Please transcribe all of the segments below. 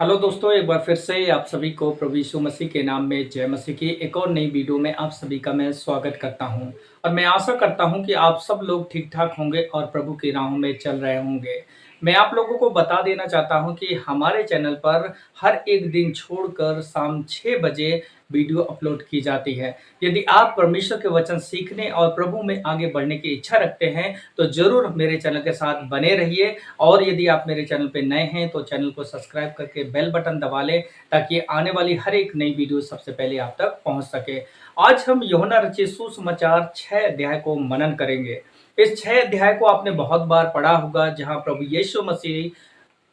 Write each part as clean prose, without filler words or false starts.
Hello दोस्तों, एक बार फिर से आप सभी को प्रभु यीशु मसीह के नाम में जय मसीह की एक और नई वीडियो में आप सभी का मैं स्वागत करता हूं। और मैं आशा करता हूं कि आप सब लोग ठीक ठाक होंगे और प्रभु की राहों में चल रहे होंगे। मैं आप लोगों को बता देना चाहता हूं कि हमारे चैनल पर हर एक दिन छोड़कर शाम 6 बजे वीडियो अपलोड की जाती है। यदि आप परमेश्वर के वचन सीखने और प्रभु में आगे बढ़ने की इच्छा रखते हैं तो ज़रूर मेरे चैनल के साथ बने रहिए। और यदि आप मेरे चैनल पे नए हैं तो चैनल को सब्सक्राइब करके बेल बटन दबा लें ताकि आने वाली हर एक नई वीडियो सबसे पहले आप तक पहुंच सके। आज हम यूहन्ना रचित सुसमाचार 6 अध्याय को मनन करेंगे। इस 6 अध्याय को आपने बहुत बार पढ़ा होगा, जहां प्रभु यीशु मसीह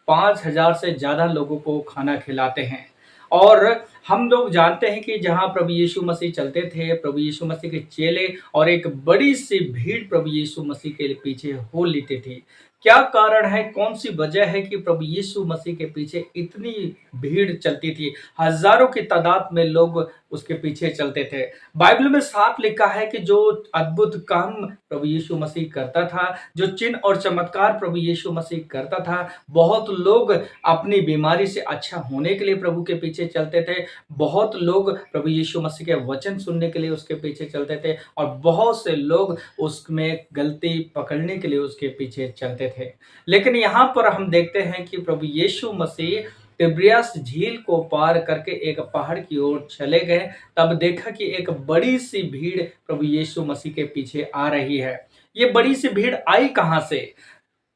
5,000 से ज़्यादा लोगों को खाना खिलाते हैं। और हम लोग जानते हैं कि जहाँ प्रभु यीशु मसीह चलते थे, प्रभु यीशु मसीह के चेले और एक बड़ी-सी भीड़ प्रभु यीशु मसीह के पीछे हो लेती थी। क्या कारण है, कौन-सी वजह है कि प्रभु यीशु मसीह के पीछे इतनी भीड़ चलती थी? हज़ारों की तादाद में लोग उसके पीछे चलते थे। बाइबल में साफ लिखा है कि जो अद्भुत काम प्रभु यीशु मसीह करता था, जो चिन्ह और चमत्कार प्रभु यीशु मसीह करता था, बहुत लोग अपनी बीमारी से अच्छा होने के लिए प्रभु के पीछे चलते थे। बहुत लोग प्रभु यीशु मसीह के वचन सुनने के लिए उसके पीछे चलते थे और बहुत से लोग उसमें गलती पकड़ने के लिए उसके पीछे चलते थे। लेकिन यहाँ पर हम देखते हैं कि प्रभु यीशु मसीह तिब्रियास झील को पार करके एक पहाड़ की ओर चले गए। तब देखा कि एक बड़ी सी भीड़ प्रभु यीशु मसीह के पीछे आ रही है। ये बड़ी सी भीड़ आई कहाँ से?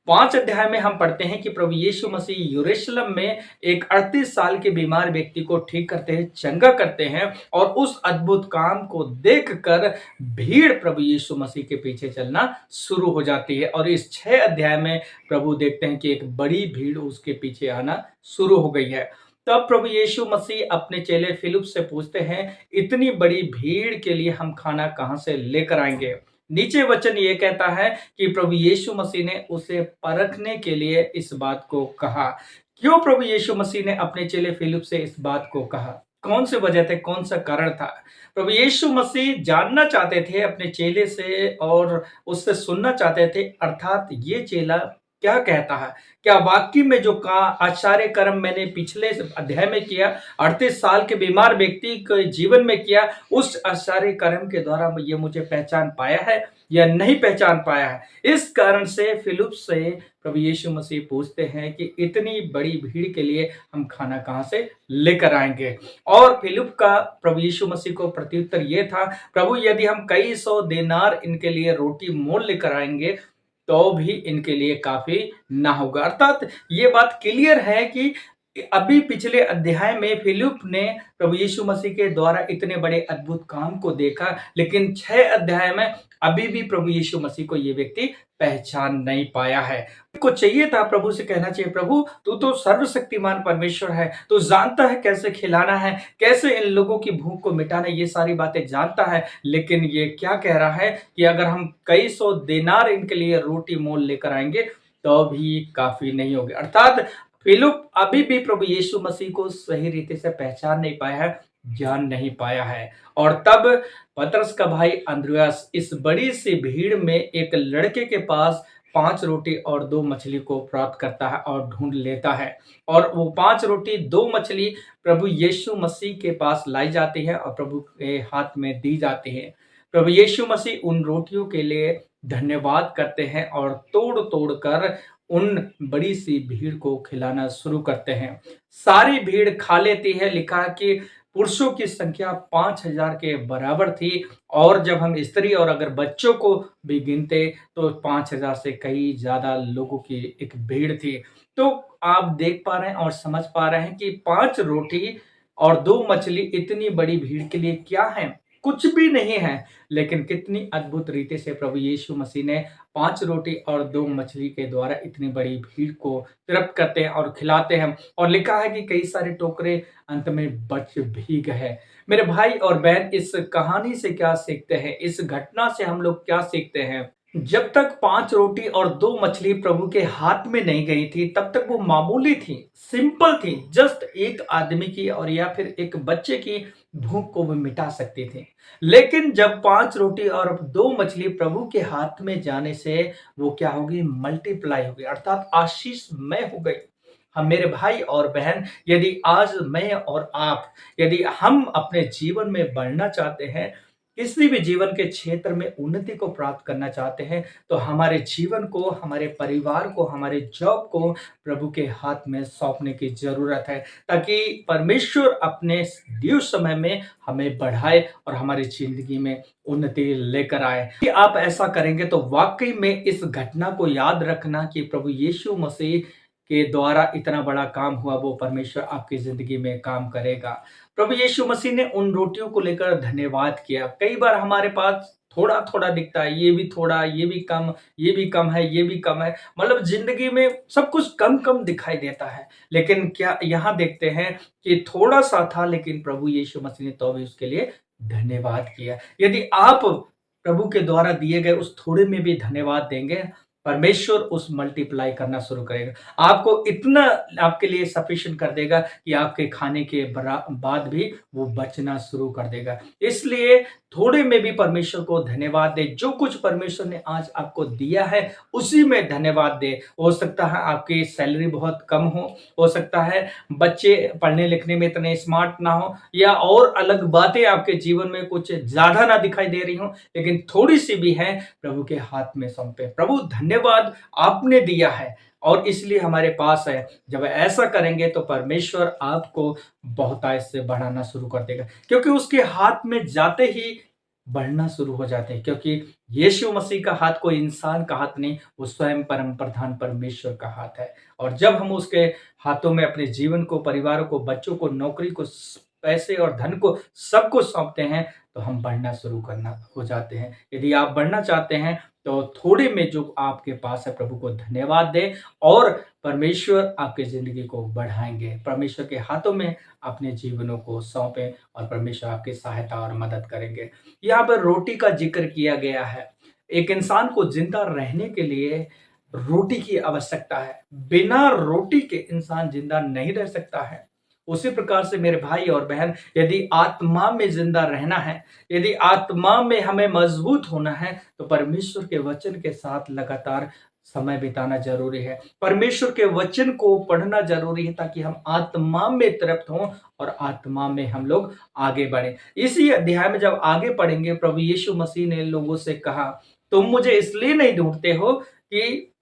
5 अध्याय में हम पढ़ते हैं कि प्रभु यीशु मसीह यरूशलेम में एक 38 साल के बीमार व्यक्ति को ठीक करते हैं, चंगा करते हैं। और उस अद्भुत काम को देखकर भीड़ प्रभु यीशु मसीह के पीछे चलना शुरू हो जाती है। और इस 6 अध्याय में प्रभु देखते हैं कि एक बड़ी भीड़ उसके पीछे आना शुरू हो गई है। तब प्रभु यीशु मसीह अपने चेले फिलिप से पूछते हैं, इतनी बड़ी भीड़ के लिए हम खाना कहाँ से लेकर आएंगे? नीचे वचन ये कहता है कि प्रभु यीशु मसीह ने उसे परखने के लिए इस बात को कहा। क्यों प्रभु यीशु मसीह ने अपने चेले फिलिप से इस बात को कहा? कौन सी वजह थे, कौन सा कारण था? प्रभु यीशु मसीह जानना चाहते थे अपने चेले से और उससे सुनना चाहते थे, अर्थात ये चेला क्या कहता है। क्या वाकई में जो का आश्चर्य कर्म मैंने पिछले अध्याय में किया, 38 साल के बीमार व्यक्ति के जीवन में किया, उस आश्चर्य कर्म के द्वारा ये मुझे पहचान पाया है या नहीं पहचान पाया है? इस कारण से फिलिप से प्रभु यीशु मसीह पूछते हैं कि इतनी बड़ी भीड़ के लिए हम खाना कहाँ से लेकर आएंगे? और फिलिप का प्रभु यीशु मसीह को प्रत्युत्तर ये था, प्रभु यदि हम कई सौ देनार इनके लिए रोटी मोल लेकर आएंगे तो भी इनके लिए काफी ना होगा। अर्थात ये बात क्लियर है कि अभी पिछले अध्याय में फिलिप ने प्रभु यीशु मसीह के द्वारा इतने बड़े अद्भुत काम को देखा, लेकिन 6 अध्याय में अभी भी प्रभु यीशु मसीह को ये व्यक्ति पहचान नहीं पाया है। को चाहिए था प्रभु से कहना चाहिए, प्रभु तू तो सर्वशक्तिमान परमेश्वर है, तू जानता है कैसे खिलाना है, कैसे इन लोगों की भूख को मिटाना है, ये सारी बातें जानता है। लेकिन ये क्या कह रहा है कि अगर हम कई सौ देनार इनके लिए रोटी मोल लेकर आएंगे तो भी काफी नहीं होगी। अर्थात फिलिप अभी भी प्रभु यीशु मसीह को सही रीति से पहचान नहीं पाया है, जान नहीं पाया है। और तब पतरस का भाई अंद्रयास इस बड़ी सी भीड़ में एक लड़के के पास 5 रोटी और 2 मछली को प्राप्त करता है और ढूंढ लेता है। और वो 5 रोटी 2 मछली प्रभु यीशु मसीह के पास लाई जाती है और प्रभु के हाथ में दी जाती है। प्रभु यीशु मसीह उन रोटियों के लिए धन्यवाद करते हैं और तोड़ तोड़ कर उन बड़ी सी भीड़ को खिलाना शुरू करते हैं। सारी भीड़ खा लेती है। लिखा है कि पुरुषों की संख्या 5,000 के बराबर थी और जब हम स्त्री और अगर बच्चों को भी गिनते तो 5,000 से कई ज्यादा लोगों की एक भीड़ थी। तो आप देख पा रहे हैं और समझ पा रहे हैं कि 5 रोटी और 2 मछली इतनी बड़ी भीड़ के लिए क्या है? कुछ भी नहीं है। लेकिन कितनी अद्भुत रीति से प्रभु यीशु मसीह ने 5 रोटी और 2 मछली के द्वारा इतनी बड़ी भीड़ को तृप्त करते हैं और खिलाते हैं। और लिखा है कि कई सारे टोकरे अंत में बच भी गए। मेरे भाई और बहन, इस कहानी से क्या सीखते हैं? इस घटना से हम लोग क्या सीखते हैं? जब तक 5 रोटी और 2 मछली प्रभु के हाथ में नहीं गई थी तब तक वो मामूली थी, सिंपल थी, जस्ट एक आदमी की और या फिर एक बच्चे की भूख को वो मिटा सकती थी। लेकिन जब 5 रोटी और 2 मछली प्रभु के हाथ में जाने से वो क्या होगी? मल्टीप्लाई हो गई, अर्थात आशीषमय हो गई। हम मेरे भाई और बहन, यदि आज मैं और आप, यदि हम अपने जीवन में बढ़ना चाहते हैं, किसी भी जीवन के क्षेत्र में उन्नति को प्राप्त करना चाहते हैं, तो हमारे जीवन को, हमारे परिवार को, हमारे जॉब को प्रभु के हाथ में सौंपने की ज़रूरत है, ताकि परमेश्वर अपने ड्यू समय में हमें बढ़ाए और हमारी ज़िंदगी में उन्नति लेकर आए। कि आप ऐसा करेंगे तो वाक़ई में इस घटना को याद रखना कि प्रभु यीशु मसीह के द्वारा इतना बड़ा काम हुआ, वो परमेश्वर आपकी ज़िंदगी में काम करेगा। प्रभु यीशु मसीह ने उन रोटियों को लेकर धन्यवाद किया। कई बार हमारे पास थोड़ा-थोड़ा दिखता है, ये भी थोड़ा, ये भी कम, ये भी कम है, ये भी कम है। मतलब ज़िंदगी में सब कुछ कम-कम दिखाई देता है। लेकिन क्या यहाँ देखते हैं कि थोड़ा-सा था, लेकिन प्रभु यीशु मसीह ने तो भी उसके लिए धन्यवाद किया। यदि आप प्रभु के द्वारा दिए गए उस थोड़े में भी धन्यवाद देंगे, परमेश्वर उस मल्टीप्लाई करना शुरू करेगा। आपको इतना आपके लिए सफिशिएंट कर देगा कि आपके खाने के बाद भी वो बचना शुरू कर देगा। इसलिए थोड़े में भी परमेश्वर को धन्यवाद दें। जो कुछ परमेश्वर ने आज आपको दिया है, उसी में धन्यवाद दें। हो सकता है आपकी सैलरी बहुत कम हो सकता है बच्चे पढ़ने लिखने में इतने स्मार्ट ना हो, या और अलग बातें आपके जीवन में कुछ ज़्यादा ना दिखाई दे रही हों, लेकिन थोड़ी-सी भी है, प्रभु के हाथ में सौंपें। प्रभु धन्यवाद आपने दिया है और इसलिए हमारे पास है। जब ऐसा करेंगे तो परमेश्वर आपको बहुतायत से बढ़ाना शुरू कर देगा, क्योंकि उसके हाथ में जाते ही बढ़ना शुरू हो जाते हैं, क्योंकि यीशु मसीह का हाथ कोई इंसान का हाथ नहीं, वो स्वयं परम प्रधान परमेश्वर का हाथ है। और जब हम उसके हाथों में अपने जीवन को, परिवारों को, बच्चों को, नौकरी को, पैसे और धन को, सबको सौंपते हैं, तो हम बढ़ना शुरू करना हो जाते हैं। यदि आप बढ़ना चाहते हैं तो थोड़े में जो आपके पास है, प्रभु को धन्यवाद दें और परमेश्वर आपकी ज़िंदगी को बढ़ाएँगे। परमेश्वर के हाथों में अपने जीवनों को सौंपें और परमेश्वर आपकी सहायता और मदद करेंगे। यहाँ पर रोटी का ज़िक्र किया गया है। एक इंसान को ज़िंदा रहने के लिए रोटी की आवश्यकता है। बिना रोटी के इंसान ज़िंदा नहीं रह सकता है। उसी प्रकार से मेरे भाई और बहन, यदि आत्मा में ज़िंदा रहना है, यदि आत्मा में हमें मजबूत होना है, तो परमेश्वर के वचन के साथ लगातार समय बिताना ज़रूरी है। परमेश्वर के वचन को पढ़ना ज़रूरी है, ताकि हम आत्मा में तृप्त हों और आत्मा में हम लोग आगे बढ़ें। इसी अध्याय में जब आगे पढ़ेंगे, प्रभु यीशु मसीह ने लोगों से कहा, तुम मुझे इसलिए नहीं ढूँढते हो कि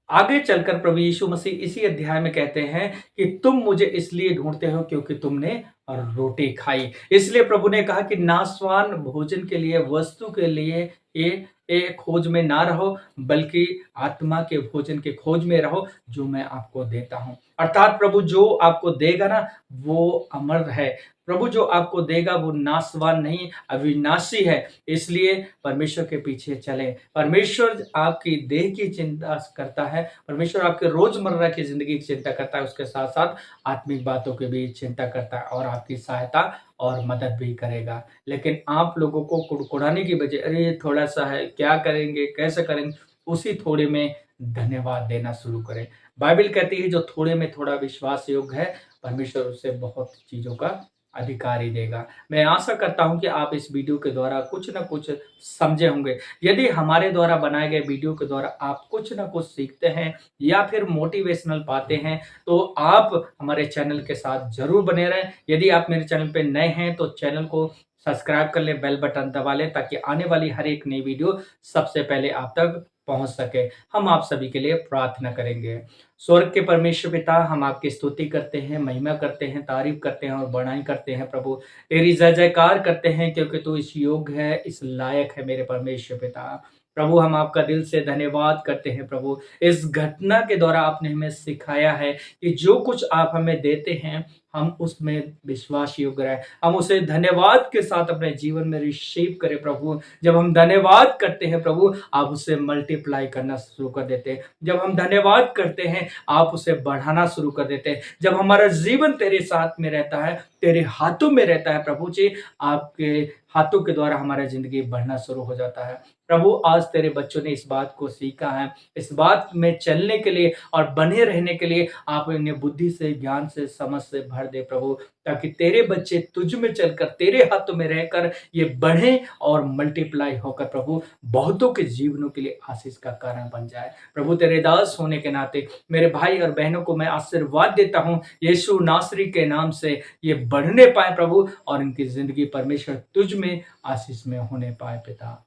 आगे चलकर प्रभु यीशु मसीह इसी अध्याय में कहते हैं कि तुम मुझे इसलिए ढूंढते हो क्योंकि तुमने रोटी खाई। इसलिए प्रभु ने कहा कि नाशवान भोजन के लिए, वस्तु के लिए ये खोज में ना रहो, बल्कि आत्मा के भोजन के खोज में रहो, जो मैं आपको देता हूँ। अर्थात प्रभु जो आपको देगा ना, वो अमर है। प्रभु जो आपको देगा वो नाशवान नहीं, अविनाशी है। इसलिए परमेश्वर के पीछे चलें। परमेश्वर आपकी देह की चिंता करता है, परमेश्वर आपके रोज़मर्रा की ज़िंदगी की चिंता करता है, उसके साथ-साथ आत्मिक बातों की भी चिंता करता है और आपकी सहायता और मदद भी करेगा। लेकिन आप लोगों को कुड़कुड़ाने की बजाय, अरे ये थोड़ा-सा है, क्या करेंगे, कैसे करेंगे? उसी थोड़े में धन्यवाद देना शुरू करें। बाइबल कहती है जो थोड़े में थोड़ा विश्वास योग्य है, परमेश्वर उसे बहुत चीज़ों का अधिकार ही देगा। मैं आशा करता हूँ कि आप इस वीडियो के द्वारा कुछ न कुछ समझे होंगे। यदि हमारे द्वारा बनाए गए वीडियो के द्वारा आप कुछ न कुछ सीखते हैं या फिर मोटिवेशनल पाते हैं, तो आप हमारे चैनल के साथ ज़रूर बने रहें। यदि आप मेरे चैनल पे नए हैं तो चैनल को सब्सक्राइब कर लें, बेल बटन दबा लें, ताकि आने वाली हर एक नई वीडियो सबसे पहले आप तक पहुँच सके। हम आप सभी के लिए प्रार्थना करेंगे। स्वर्ग के परमेश्वर पिता, हम आपकी स्तुति करते हैं, महिमा करते हैं, तारीफ करते हैं और बड़ाई करते हैं प्रभु। तेरी जय जयकार करते हैं, क्योंकि तू इस योग्य है, इस लायक है मेरे परमेश्वर पिता। प्रभु हम आपका दिल से धन्यवाद करते हैं प्रभु। इस घटना के द्वारा आपने हमें सिखाया है कि जो कुछ आप हमें देते हैं, हम उसमें विश्वास योग्य रहें। हम उसे धन्यवाद के साथ अपने जीवन में रिसीव करें प्रभु। जब हम धन्यवाद करते हैं प्रभु, आप उसे मल्टीप्लाई करना शुरू कर देते हैं। जब हम धन्यवाद करते हैं, आप उसे बढ़ाना शुरू कर देते हैं। जब हमारा जीवन तेरे साथ में रहता है, तेरे हाथों में रहता है प्रभु जी, आपके हाथों के द्वारा हमारा ज़िंदगी बढ़ना शुरू हो जाता है। प्रभु आज तेरे बच्चों ने इस बात को सीखा है, इस बात में चलने के लिए और बने रहने के लिए आप इन्हें बुद्धि से, ज्ञान से, समझ से भर दे प्रभु, ताकि तेरे बच्चे तुझ में चलकर, तेरे हाथों में रहकर ये बढ़ें और मल्टीप्लाई होकर प्रभु बहुतों के जीवनों के लिए आशीष का कारण बन जाए। प्रभु तेरे दास होने के नाते मेरे भाई और बहनों को मैं आशीर्वाद देता हूँ, यीशु नासरी के नाम से ये बढ़ने पाए प्रभु, और इनकी ज़िंदगी परमेश्वर तुझ में आशीष में होने पाए पिता।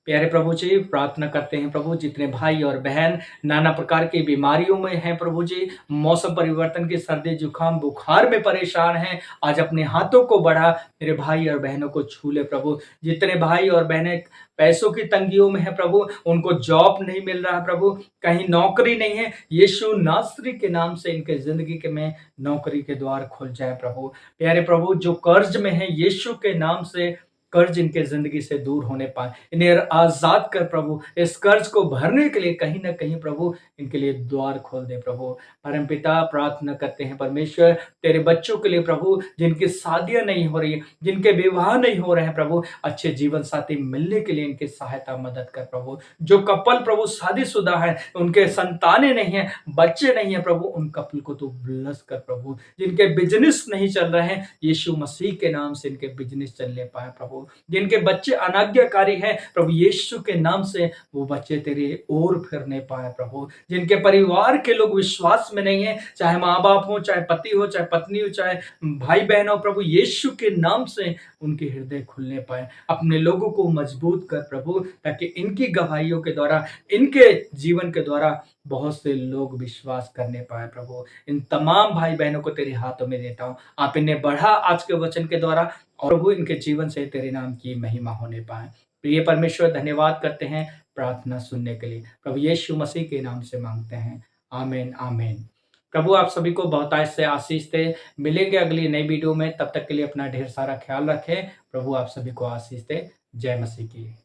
प्यारे प्रभु जी, प्रार्थना करते हैं प्रभु, जितने भाई और बहन नाना प्रकार की बीमारियों में हैं प्रभु जी, मौसम परिवर्तन के सर्दी जुकाम बुखार में परेशान हैं, आज अपने हाथों को बढ़ा मेरे भाई और बहनों को छू ले प्रभु। जितने भाई और बहनें पैसों की तंगियों में है प्रभु, उनको जॉब नहीं मिल रहा है प्रभु, कहीं नौकरी नहीं है, यीशु नासरी के नाम से इनके जिंदगी के में नौकरी के द्वार खुल जाए प्रभु। प्यारे प्रभु, जो कर्ज में है यीशु के नाम से कर्ज इनके जिंदगी से दूर होने पाए, इन्हें आजाद कर प्रभु, इस कर्ज को भरने के लिए कहीं ना कहीं प्रभु इनके लिए द्वार खोल दे प्रभु। परम पिता, प्रार्थना करते हैं परमेश्वर तेरे बच्चों के लिए प्रभु, जिनकी शादियां नहीं हो रही, जिनके विवाह नहीं हो रहे हैं प्रभु, अच्छे जीवन साथी मिलने के लिए इनकी सहायता मदद कर प्रभु। जो कपल प्रभु शादीशुदा है, उनके संतानें नहीं है, बच्चे नहीं है प्रभु, उन कपल को तू ब्लेस कर प्रभु। जिनके बिजनेस नहीं चल रहे हैं, यीशु मसीह के नाम से इनके बिजनेस चलने पाए प्रभु। जिनके बच्चे अनाज्ञाकारी हैं प्रभु, यीशु के नाम से वो बच्चे तेरे ओर फिरने पाए प्रभु। जिनके परिवार के लोग विश्वास में नहीं है, चाहे माँ बाप हो, चाहे पति हो, चाहे पत्नी हो, चाहे भाई बहन हो प्रभु, यीशु के नाम से उनके हृदय खुलने पाए। अपने लोगों को मजबूत कर प्रभु, ताकि इनकी गवाहियों के द्वारा, इनके जीवन के द्वारा बहुत से लोग विश्वास करने पाए प्रभु। इन तमाम भाई बहनों को तेरे हाथों में देता हूँ, आप इन्हें बढ़ा आज के वचन के द्वारा, और प्रभु इनके जीवन से तेरे नाम की महिमा होने पाए। प्रिय परमेश्वर, धन्यवाद करते हैं प्रार्थना सुनने के लिए, प्रभु यीशु मसीह के नाम से मांगते हैं, आमीन आमीन। प्रभु आप सभी को बहुतायत से आशीष दे। मिलेंगे अगली नई वीडियो में, तब तक के लिए अपना ढेर सारा ख्याल रखें। प्रभु आप सभी को आशीष दे। जय मसीह की।